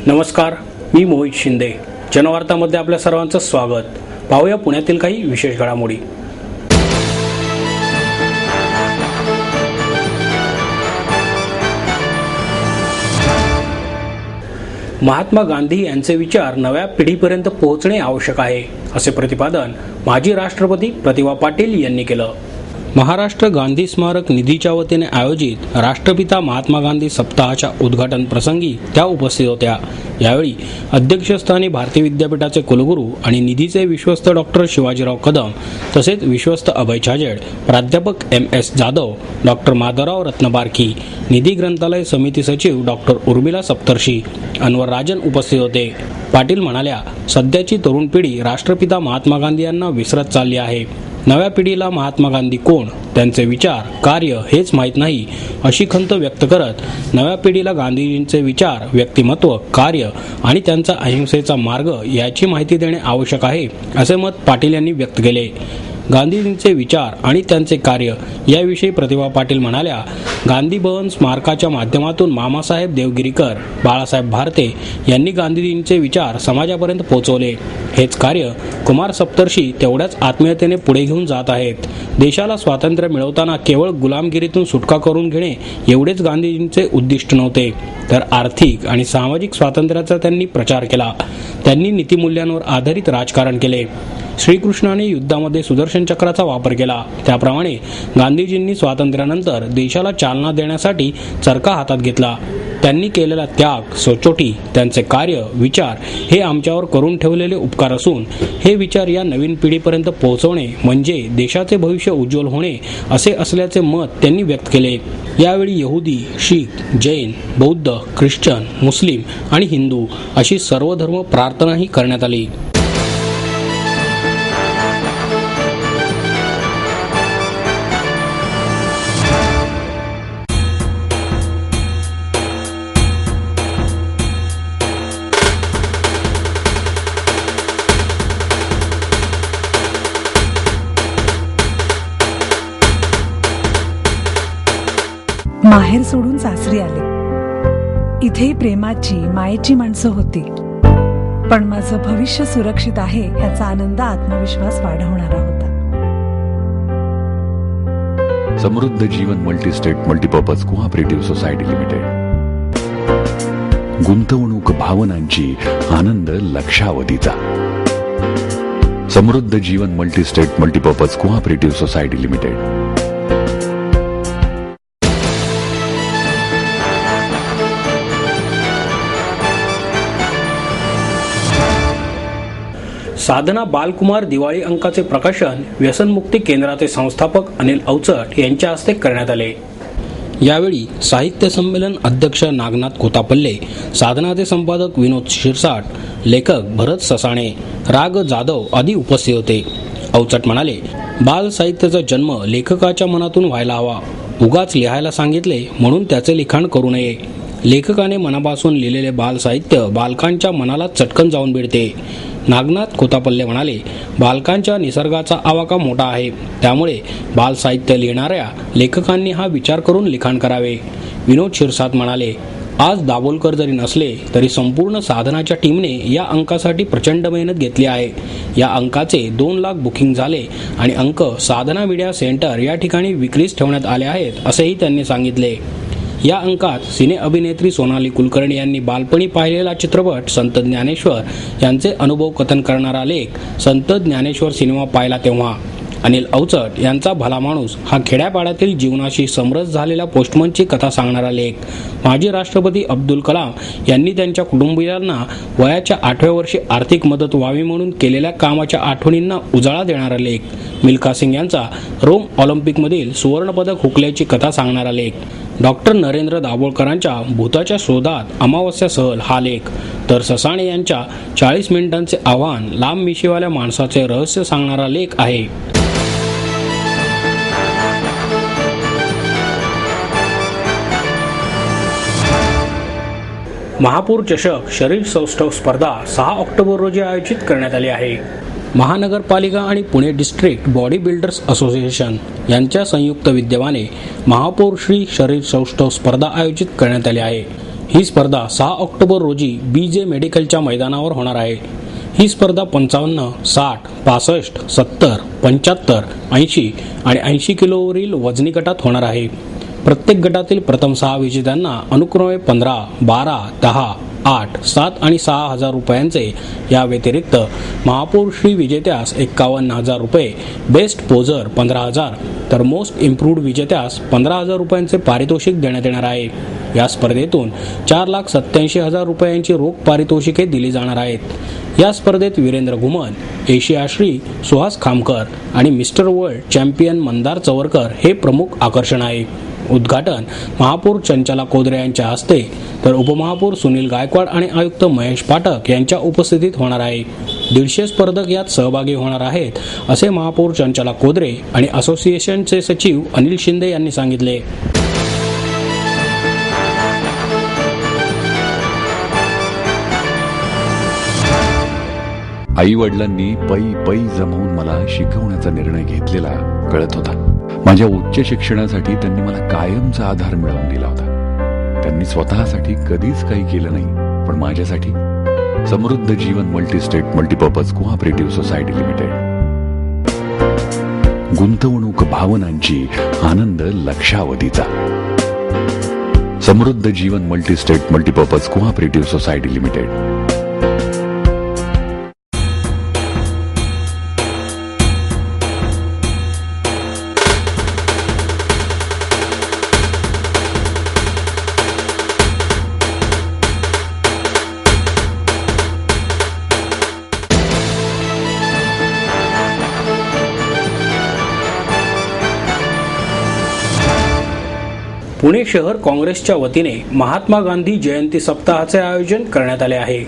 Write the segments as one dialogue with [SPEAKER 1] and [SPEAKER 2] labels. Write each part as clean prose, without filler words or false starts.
[SPEAKER 1] नमस्कार, मी मोहित शिंदे. जनवार्तामध्ये आपल्या सर्वांचं स्वागत. पाहूया पुण्यातील काही विशेष घडामोडी. महात्मा गांधी यांचे विचार नव्या पिढीपर्यंत पोहोचणे आवश्यक आहे, असे प्रतिपादन माजी राष्ट्रपती प्रतिभा पाटील यांनी केलं. महाराष्ट्र गांधी स्मारक निधीच्या वतीने आयोजित राष्ट्रपिता महात्मा गांधी सप्ताहाच्या उद्घाटन प्रसंगी त्या उपस्थित होत्या. यावेळी अध्यक्षस्थानी भारतीय विद्यापीठाचे कुलगुरू आणि निधीचे विश्वस्त डॉक्टर शिवाजीराव कदम, तसेच विश्वस्त अभय छाजेड, प्राध्यापक MS जाधव, डॉक्टर माधवराव रत्नबारकी, निधी ग्रंथालय समिती सचिव डॉक्टर उर्मिला सप्तर्षी, अनवर राजन उपस्थित होते. पाटील म्हणाल्या, सध्याची तरुण पिढी राष्ट्रपिता महात्मा गांधी यांना विसरत चालली आहे. नव्या पिढीला महात्मा गांधी कोण, त्यांचे विचार, कार्य हेच माहीत नाही, अशी खंत व्यक्त करत नव्या पिढीला गांधीजींचे विचार, व्यक्तिमत्व, कार्य आणि त्यांचा अहिंसेचा मार्ग याची माहिती देणे आवश्यक आहे, असे मत पाटील यांनी व्यक्त केले. गांधीजींचे विचार आणि त्यांचे कार्य याविषयी प्रतिभा पाटील म्हणाल्या, गांधी भवन स्मारकाच्या माध्यमातून मामासाहेब देवगिरीकर, बाळासाहेब भारते यांनी गांधीजींचे विचार समाजापर्यंत पोहोचवले. हेच कार्य कुमार सप्तर्षी तेवढ्याच आत्मीयतेने पुढे घेऊन जात आहेत. देशाला स्वातंत्र्य मिळवताना केवळ गुलामगिरीतून सुटका करून घेणे एवढेच गांधीजींचे उद्दिष्ट नव्हते, तर आर्थिक आणि सामाजिक स्वातंत्र्याचा त्यांनी प्रचार केला. त्यांनी नीतिमूल्यांवर आधारित राजकारण केले. श्रीकृष्णाने युद्धामध्ये सुदर्शन चक्राचा वापर केला, त्याप्रमाणे गांधीजींनी स्वातंत्र्यानंतर देशाला चालना देण्यासाठी चरखा हातात घेतला. त्यांनी केलेला त्याग, सचोटी, त्यांचे कार्य, विचार हे आमच्यावर करून ठेवलेले उपकार असून हे विचार या नवीन पिढीपर्यंत पोहोचवणे म्हणजे देशाचे भविष्य उज्ज्वल होणे असे असल्याचे मत त्यांनी व्यक्त केले. यावेळी यहुदी, शीख, जैन, बौद्ध, ख्रिश्चन, मुस्लिम आणि हिंदू अशी सर्व धर्म प्रार्थनाही करण्यात आली.
[SPEAKER 2] माहेर सोडून सासरी आले. इथेही प्रेमाची, मायेची माणसं होती, पण माझं भविष्य सुरक्षित आहे याचा आनंद, आत्मविश्वास वाढवणारा होता.
[SPEAKER 3] Samruddha Jeevan multistate multipurpose cooperative society limited. गुंतवणूक भावनांची, आनंद लक्षावधीचा. Samruddha Jeevan multistate multipurpose cooperative society limited.
[SPEAKER 1] Sadhana Balkumar Diwali अंकाचे प्रकाशन व्यसनमुक्ती केंद्राचे संस्थापक अनिल अवचट यांच्या हस्ते करण्यात आले. यावेळी साहित्य संमेलन अध्यक्ष नागनाथ कोतापल्ले, साधनाचे संपादक विनोद शिरसाट, लेखक भरत ससाणे, राग जाधव आदी उपस्थित होते. अवचट म्हणाले, बाल साहित्याचा जन्म लेखकाच्या मनातून व्हायला हवा. उगाच लिहायला सांगितले म्हणून त्याचे लिखाण करू नये. लेखकाने मनापासून लिहिलेले बाल साहित्य बालकांच्या मनाला चटकन जाऊन भिडते. नागनाथ कोतापल्ले म्हणाले, बालकांच्या निसर्गाचा आवाका मोठा आहे, त्यामुळे बाल साहित्य लिहिणाऱ्या लेखकांनी हा विचार करून लिखाण करावे. विनोद शिरसाट म्हणाले, आज दाभोलकर जरी नसले तरी संपूर्ण साधनाच्या टीमने या अंकासाठी प्रचंड मेहनत घेतली आहे. या अंकाचे 2 लाख बुकिंग झाले आणि अंक साधना मीडिया सेंटर या ठिकाणी विक्रीस ठेवण्यात आले आहेत, असेही त्यांनी सांगितले. या अंकात सिने अभिनेत्री सोनाली कुलकर्णी यांनी बालपणी पाहिलेला चित्रपट संत ज्ञानेश्वर यांचे अनुभव कथन करणारा लेख संत ज्ञानेश्वर सिनेमा पाहिला तेव्हा, अनिल अवचट यांचा भला माणूस हा खेड्यापाड्यातील जीवनाशी समरस झालेल्या पोस्टमनची कथा सांगणारा लेख, माजी राष्ट्रपती अब्दुल कलाम यांनी त्यांच्या कुटुंबियांना वयाच्या 8व्या वर्षी आर्थिक मदत व्हावी म्हणून केलेल्या कामाच्या आठवणींना उजाळा देणारा लेख, मिल्खा सिंग यांचा रोम ऑलिम्पिकमधील सुवर्णपदक हुकल्याची कथा सांगणारा लेख, डॉक्टर नरेंद्र दाभोळकरांच्या भूताच्या शोधात अमावस्या सहल हा लेख, तर ससाणे यांच्या 40 मिनिटांचे आव्हान लांब मिशीवाल्या माणसाचे रहस्य सांगणारा लेख आहे. महापौर चषक शरीर सौष्ठव स्पर्धा 6 ऑक्टोबर रोजी आयोजित करण्यात आली आहे. महानगरपालिका आणि Pune district body builders association यांच्या संयुक्त विद्यमाने महापौर श्री शरीर सौष्ठव स्पर्धा आयोजित करण्यात आली आहे. ही स्पर्धा 6 ऑक्टोबर रोजी BJ मेडिकलच्या मैदानावर होणार आहे. ही स्पर्धा 55, 60, 65, 70, 75, 80 आणि 80 किलोवरील वजनी गटात होणार आहे. प्रत्येक गटातील प्रथम 6 विजेत्यांना अनुक्रमे 15, 12, 10, 8, 7 आणि 6,000 रुपयांचे, या व्यतिरिक्त महापौर श्री विजेत्यास 51,000 रुपये, बेस्ट पोझर 15,000 तर मोस्ट इम्प्रूव्ड विजेत्यास 15,000 रुपयांचे पारितोषिक देण्यात येणार आहे. या स्पर्धेतून 4,87,000 रुपयांची रोख पारितोषिके दिली जाणार आहेत. या स्पर्धेत वीरेंद्र घुमन, एशिया श्री सुहास खामकर आणि मिस्टर वर्ल्ड चॅम्पियन मंदार चवरकर हे प्रमुख आकर्षण आहे. उद्घाटन महापौर चंचला कोदरे यांच्या हस्ते तर उपमहापौर सुनील गायकवाड आणि आयुक्त महेश पाठक यांच्या उपस्थितीत होणार आहे. 150 स्पर्धक यात सहभागी होणार आहेत असे महापौर चंचला कोदरे आणि असोसिएशनचे सचिव अनिल शिंदे यांनी सांगितले.
[SPEAKER 3] आई वडिलांनी पै जमवून मला शिकवण्याचा निर्णय घेतलेला कळत होता. माझ्या उच्च शिक्षणासाठी त्यांनी मला कायमचा आधार मिळवून दिला होता. त्यांनी स्वतःसाठी कधीच काही केलं नाही, पण माझ्यासाठी Samruddha Jeevan multistate multipurpose cooperative society limited. गुंतवणूक भावनांची, आनंद लक्षावधीचा. Samruddha Jeevan multistate multipurpose cooperative society limited.
[SPEAKER 1] Pune शहर काँग्रेसच्या वतीने महात्मा गांधी जयंती सप्ताहाचे आयोजन करण्यात आले आहे.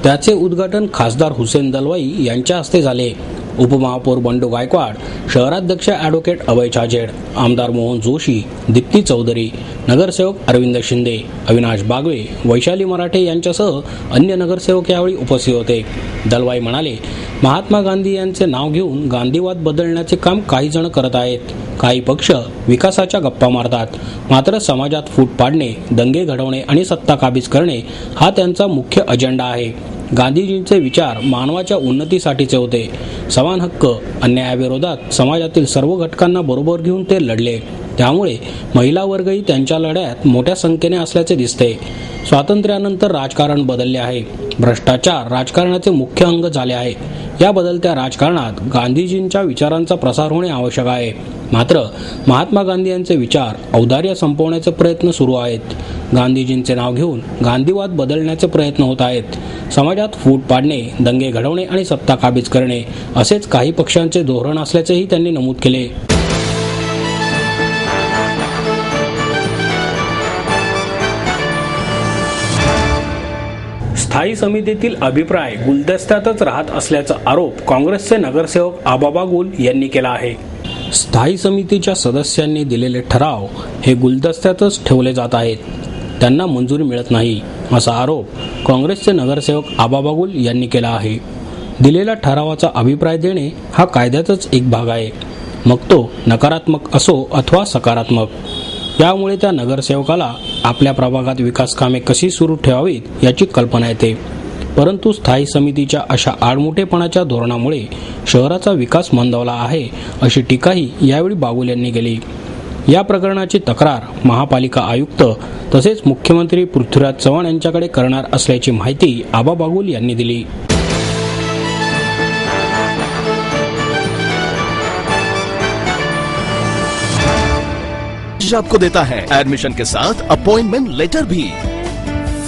[SPEAKER 1] त्याचे उद्घाटन खासदार हुसेन दलवाई यांच्या हस्ते झाले. उपमहापौर बंडू गायकवाड, शहराध्यक्ष ॲडव्होकेट अभय छाजेड, आमदार मोहन जोशी, दीप्ती चौधरी, नगरसेवक अरविंद शिंदे, अविनाश बागवे, वैशाली मराठे यांच्यासह अन्य नगरसेवक यावेळी उपस्थित होते. दलवाई म्हणाले, महात्मा गांधी यांचे नाव घेऊन गांधीवाद बदलण्याचे काम काही जण करत आहेत. काही पक्ष विकासाच्या गप्पा मारतात, मात्र समाजात फूट पाडणे, दंगे घडवणे आणि सत्ता काबीज करणे हा त्यांचा मुख्य अजेंडा आहे. गांधीजींचे विचार मानवाच्या उन्नतीसाठीचे होते. समान हक्क, अन्यायाविरोधात समाजातील सर्व घटकांना बरोबर घेऊन ते लढले. त्यामुळे महिला वर्गही त्यांच्या लढ्यात मोठ्या संख्येने असल्याचे दिसते. स्वातंत्र्यानंतर राजकारण बदलले आहे. भ्रष्टाचार राजकारणाचे मुख्य अंग झाले आहे. या बदलत्या राजकारणात गांधीजींच्या विचारांचा प्रसार होणे आवश्यक आहे. मात्र महात्मा गांधी यांचे विचार, औदार्य संपवण्याचे प्रयत्न सुरू आहेत. गांधीजींचे नाव घेऊन गांधीवाद बदलण्याचे प्रयत्न होत आहेत. समाजात फूट पाडणे, दंगे घडवणे आणि सत्ता काबीज करणे असेच काही पक्षांचे धोरण असल्याचेही त्यांनी नमूद केले. स्थायी समितीतील अभिप्राय गुलदस्त्यातच राहत असल्याचा आरोप काँग्रेसचे नगरसेवक आबा बागुल यांनी केला आहे. स्थायी समितीच्या सदस्यांनी दिलेले ठराव हे गुलदस्त्यातच ठेवले जात आहेत. त्यांना मंजुरी मिळत नाही असा आरोप काँग्रेसचे नगरसेवक आबा बागुल यांनी केला आहे. दिलेल्या ठरावाचा अभिप्राय देणे हा कायद्याचाच एक भाग आहे, मग तो नकारात्मक असो अथवा सकारात्मक. यामुळे त्या नगरसेवकाला आपल्या प्रभागात विकास कामे कशी सुरू ठेवावीत याची कल्पना येते. परंतु स्थायी समितीच्या अशा आडमुठेपणाच्या धोरणामुळे शहराचा विकास मंदावला आहे अशी टीकाही यावेळी बागुल यांनी केली. या प्रकरणाची तक्रार महापालिका आयुक्त तसेच मुख्यमंत्री पृथ्वीराज चव्हाण यांच्याकडे करणार असल्याची माहिती आबा बागुल यांनी दिली.
[SPEAKER 4] आपको देता है एडमिशन के साथ अपॉइंटमेंट लेटर भी.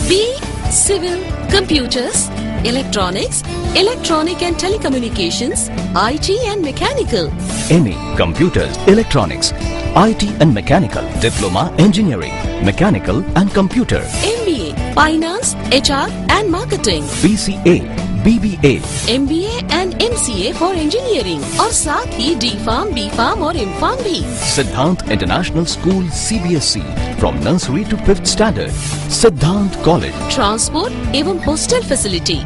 [SPEAKER 5] B civil, computers, electronics, electronic and telecommunications, IT and mechanical.
[SPEAKER 4] MA Computers, Electronics, IT and Mechanical, Diploma Engineering, Mechanical and Computer.
[SPEAKER 5] MBA Finance, HR and Marketing.
[SPEAKER 4] BCA, BBA,
[SPEAKER 5] MBA and MCA for Engineering और साथ ही D.Pharm, B.Pharm और M.Pharm भी.
[SPEAKER 4] Siddhant International School CBSE from nursery to 5th standard. Siddhant College.
[SPEAKER 5] Transport एवं hostel facility.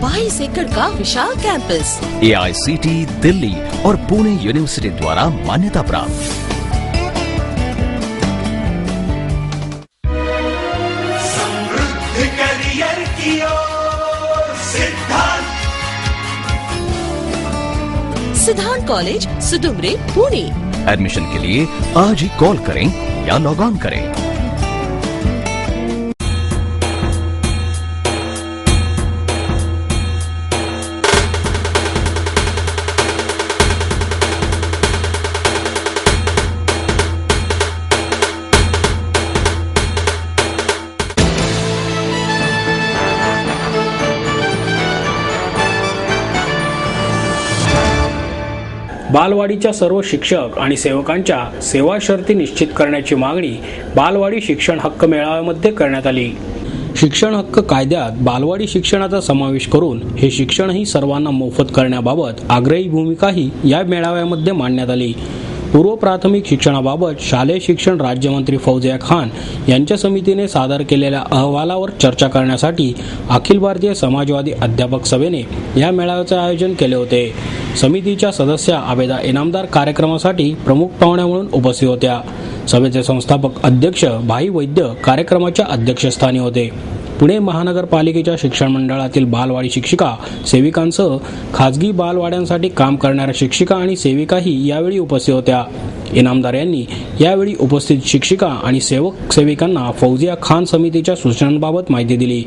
[SPEAKER 5] 22 एकड़ का विशाल campus.
[SPEAKER 4] AICT Delhi और Pune university द्वारा मान्यता प्राप्त.
[SPEAKER 5] सिद्धांत कॉलेज सुदुमरे पुणे।
[SPEAKER 4] एडमिशन के लिए आज ही कॉल करें या लॉग ऑन करें।
[SPEAKER 1] बालवाडीच्या सर्व शिक्षक आणि सेवकांच्या सेवा शर्ती निश्चित करण्याची मागणी बालवाडी शिक्षण हक्क मेळाव्यामध्ये करण्यात आली। शिक्षण हक्क कायद्यात बालवाडी शिक्षणाचा समावेश करून हे शिक्षणही सर्वांना मोफत करण्याबाबत आग्रही भूमिकाही या मेळाव्यामध्ये मांडण्यात आली। पूर्व प्राथमिक शिक्षणाबाबत शालेय शिक्षण राज्यमंत्री फौजिया खान यांच्या समितीने सादर केलेल्या अहवालावर चर्चा करण्यासाठी अखिल भारतीय समाजवादी अध्यापक सभेने या मेळाव्याचे आयोजन केले होते। समितीच्या सदस्य आबेदा इनामदार कार्यक्रमासाठी प्रमुख पाहुण्या म्हणून उपस्थित होत्या। सभेचे संस्थापक अध्यक्ष भाई वैद्य कार्यक्रमाच्या अध्यक्षस्थानी होते। पुणे महानगरपालिकेच्या शिक्षण मंडळातील बालवाडी शिक्षिका सेविकांसह खाजगी बालवाड्यांसाठी काम करणाऱ्या शिक्षिका आणि सेविकाही यावेळी उपस्थित होत्या। इनामदार यांनी यावेळी उपस्थित शिक्षिका आणि सेविकांना फौजिया खान समितीच्या सूचनांबाबत माहिती दिली।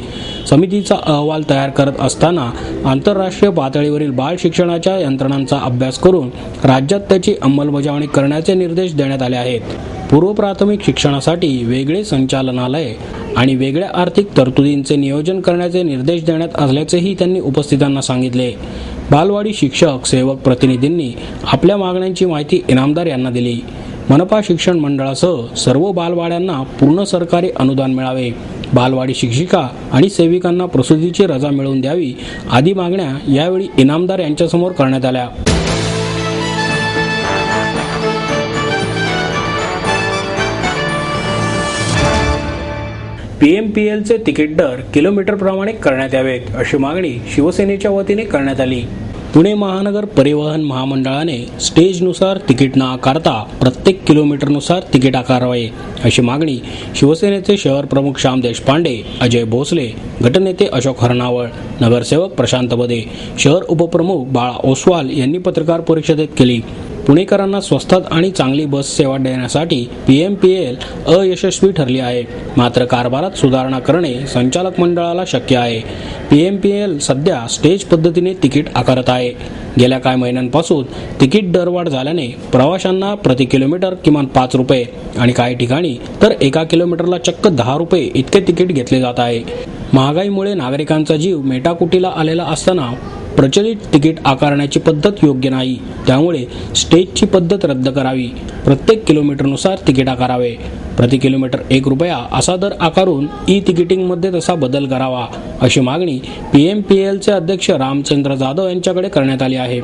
[SPEAKER 1] समितीचा अहवाल तयार करत असताना आंतरराष्ट्रीय पातळीवरील बाल शिक्षणाच्या यंत्रणांचा अभ्यास करून राज्यात त्याची अंमलबजावणी करण्याचे निर्देश देण्यात आले आहेत। पूर्व प्राथमिक शिक्षणासाठी वेगळे संचालनालय आणि वेगळ्या आर्थिक तरतुदींचे नियोजन करण्याचे निर्देश देण्यात आल्याचेही त्यांनी उपस्थितांना सांगितले। बालवाडी शिक्षक सेवक प्रतिनिधींनी आपल्या मागण्यांची माहिती इनामदार यांना दिली। मनपा शिक्षण मंडळासह सर्व बालवाड्यांना पूर्ण सरकारी अनुदान मिळावे, बालवाडी शिक्षिका आणि सेविकांना प्रसूतीची रजा मिळवून द्यावी आदी मागण्या यावेळी इनामदार यांच्यासमोर करण्यात आल्या। PMPLचे तिकीट दर किलोमीटर प्रमाणे करण्यात यावेत अशी मागणी शिवसेनेच्या वतीने करण्यात आली। पुणे महानगर परिवहन महामंडळाने स्टेजनुसार तिकीट न आकारता प्रत्येक किलोमीटरनुसार तिकीट आकारावे अशी मागणी शिवसेनेचे शहर प्रमुख श्याम देशपांडे, अजय भोसले, गटनेते अशोक हरणावळ, नगरसेवक प्रशांत बदे, शहर उपप्रमुख बाळा ओसवाल यांनी पत्रकार परिषदेत केली। पुणेकरांना स्वस्तात आणि चांगली बस सेवा देण्यासाठी PMPL अयशस्वी ठरली आहे, मात्र कारभारात सुधारणा करणे संचालक मंडळाला शक्य आहे। PMPL सध्या स्टेज पद्धतीने तिकीट आकारत आहे। गेल्या काही महिन्यांपासून तिकीट दरवाढ झाल्याने प्रवाशांना प्रति किलोमीटर किमान 5 रुपये आणि काही ठिकाणी तर एका किलोमीटरला चक्क 10 रुपये इतके तिकीट घेतले जात आहे। महागाईमुळे नागरिकांचा जीव मेटाकुटीला आलेला असताना प्रचलित तिकीट आकारण्याची पद्धत योग्य नाही, त्यामुळे स्टेजची पद्धत रद्द करावी, प्रत्येक किलोमीटरनुसार तिकीट आकारावे, प्रति किलोमीटर 1 रुपया असा दर आकारून तिकिटिंगमध्ये तसा बदल करावा अशी मागणी PMPLचे अध्यक्ष रामचंद्र जाधव यांच्याकडे करण्यात आली आहे।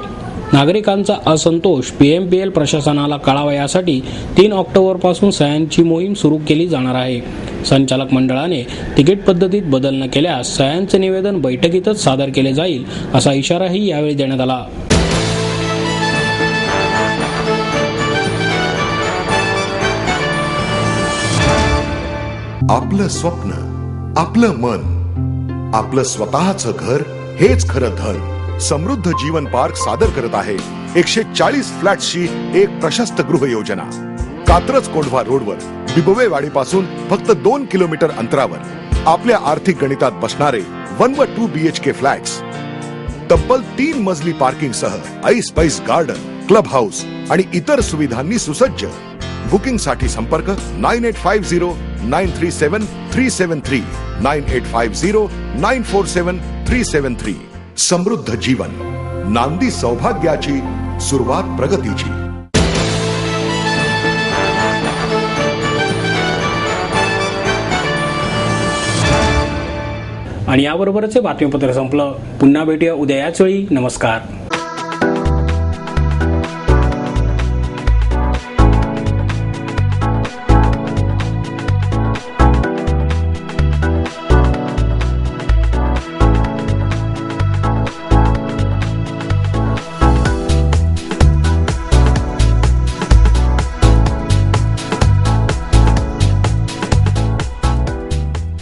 [SPEAKER 1] नागरिकांचा असंतोष PMPL प्रशासनाला कळावा यासाठी 3 ऑक्टोबरपासून सह्यांची मोहीम सुरू केली जाणार आहे। संचालक मंडळाने तिकीट पद्धतीत बदल न केल्यास सह्यांचे निवेदन बैठकीतच सादर केले जाईल असा इशाराही यावेळी देण्यात आला।
[SPEAKER 6] आपलं स्वप्न, आपलं मन, आपलं स्वतःचं घर हेच खरं धन। समृद्ध जीवन पार्क सादर करत आहे 140 फ्लॅट्सची एक प्रशस्त गृह योजना। कात्रज कोंढवा रोडवर बिबवेवाडीपासून फक्त 2 किलोमीटर अंतरावर आपल्या आर्थिक गणितात बसणारे 1 व 2 BHK फ्लॅट्स, तब्बल 3 मजली पार्किंग सह ऐस पैस गार्डन, क्लब हाऊस आणि इतर सुविधांनी सुसज्ज। बुकिंग साठी संपर्क 9850 937 373 9850 947 373। समृद्ध जीवन, नांदी सौभाग्याची, सुरुवात प्रगतीची।
[SPEAKER 1] आणि याबरोबरच हे बातमीपत्र संपलं। पुन्हा भेटूया उद्या याच वेळी। नमस्कार।